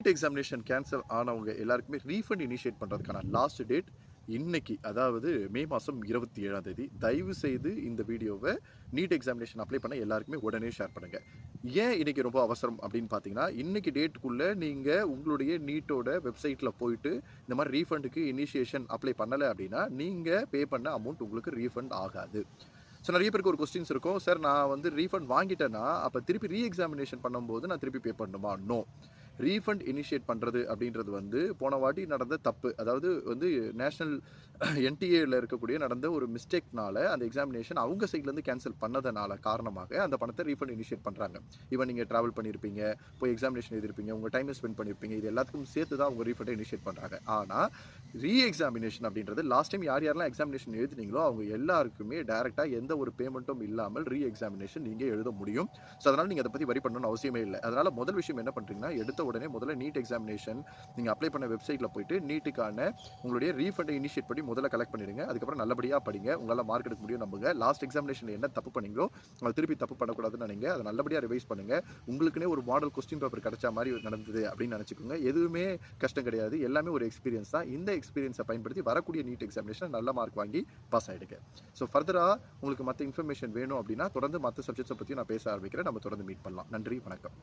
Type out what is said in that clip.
NEET examination cancel ஆனவங்க எல்லாருக்குமே refund initiate பண்ணுறதுக்கான லாஸ்ட் டேட் இன்னைக்கு, அதாவது மே மாதம் 27ஆம் தேதி. தயவு செய்து இந்த வீடியோவை நீட் எக்ஸாமினேஷன் அப்ளை பண்ண எல்லாருக்குமே உடனே ஷேர் பண்ணுங்கள். ஏன் இன்னைக்கு ரொம்ப அவசரம் அப்படின்னு பார்த்தீங்கன்னா, இன்னைக்கு டேட்டுக்குள்ளே நீங்கள் உங்களுடைய நீட்டோட வெப்சைட்டில் போயிட்டு இந்த மாதிரி ரீஃபண்டுக்கு இனிஷியேஷன் அப்ளை பண்ணலை அப்படின்னா நீங்கள் பே பண்ண அமௌண்ட் உங்களுக்கு ரீஃபண்ட் ஆகாது. ஸோ நிறைய பேருக்கு ஒரு கொஸ்டின்ஸ் இருக்கும், சார் நான் வந்து ரீஃபண்ட் வாங்கிட்டேன்னா அப்போ திருப்பி ரீ எக்ஸாமினேஷன் பண்ணும்போது நான் திருப்பி பே பண்ணணுமா? நோ. ரீஃபண்ட் இனிஷியேட் பண்ணுறது அப்படின்றது வந்து போன வாட்டி நடந்த தப்பு, அதாவது வந்து நேஷ்னல் என்டிஏல இருக்கக்கூடிய நடந்த ஒரு மிஸ்டேக்னால அந்த எக்ஸாமினேஷன் அவங்க சைட்லேருந்து கேன்சல் பண்ணதுனால காரணமாக அந்த பணத்தை ரீஃபண்ட் இனிஷியேட் பண்ணுறாங்க. ஈவன் நீங்கள் ட்ராவல் பண்ணியிருப்பீங்க, போய் எக்ஸாமினேஷன் எழுதிருப்பீங்க, உங்கள் டைமை ஸ்பெண்ட் பண்ணியிருப்பீங்க, இது எல்லாத்துக்கும் சேர்த்து தான் அவங்க ரீஃபண்டை இனிஷியேட் பண்ணுறாங்க. ஆனால் ரீ எக்ஸாமினேஷன் அப்படின்றது லாஸ்ட் டைம் யாரெல்லாம் எக்ஸாமினேஷன் எழுதினீங்களோ அவங்க எல்லாருக்குமே டேரெக்டாக எந்த ஒரு பேமெண்ட்டும் இல்லாமல் ரீ எக்ஸாமினேஷன் நீங்கள் எழுத முடியும். ஸோ அதனால் நீங்கள் அதை பற்றி வரி பண்ணணும்னு அவசியமே இல்லை. அதனால் முதல் விஷயம் என்ன பண்ணுறீங்கன்னா, எடுத்த உடனே முதல்ல நீட் எக்ஸாமினேஷன் நீங்கள் அப்ளை பண்ண வெப்சைட்டில் போயிட்டு நீட்டுக்கான உங்களுடைய ரீஃபண்டை இனிஷியேட் பண்ணி முதல்ல கலெக்ட் பண்ணிடுங்க. அதுக்கப்புறம் நல்லபடியாக படிங்க, உங்களால் மார்க் எடுக்க முடியும் நம்புங்க. லாஸ்ட் எக்ஸாமினேஷன் என்ன தப்பு பண்ணீங்களோ அதை திருப்பி தப்பு பண்ணக்கூடாதுன்னு நினைங்க. அதை நல்லபடியாக ரிவைஸ் பண்ணுங்கள். உங்களுக்குன்னே ஒரு மாடல் கொஸ்டின் பேப்பர் கிடைச்ச மாதிரி நடந்தது அப்படின்னு நினச்சிக்கோங்க. எதுவுமே கஷ்டம் கிடையாது, எல்லாமே ஒரு எக்ஸ்பீரியன்ஸ் தான். இந்த எக்ஸ்பீரியன்ஸை பயன்படுத்தி வரக்கூடிய நீட் எக்ஸாமினேஷன் நல்ல மார்க் வாங்கி பாஸ் ஆகிடுங்க. ஸோ ஃபர்தராக உங்களுக்கு மற்ற இன்ஃபர்மேஷன் வேணும் அப்படின்னா தொடர்ந்து மற்ற சப்ஜெக்ட்ஸை பற்றி நான் பேச ஆரம்பிக்கிறேன். நம்ம தொடர்ந்து மீட் பண்ணலாம். நன்றி, வணக்கம்.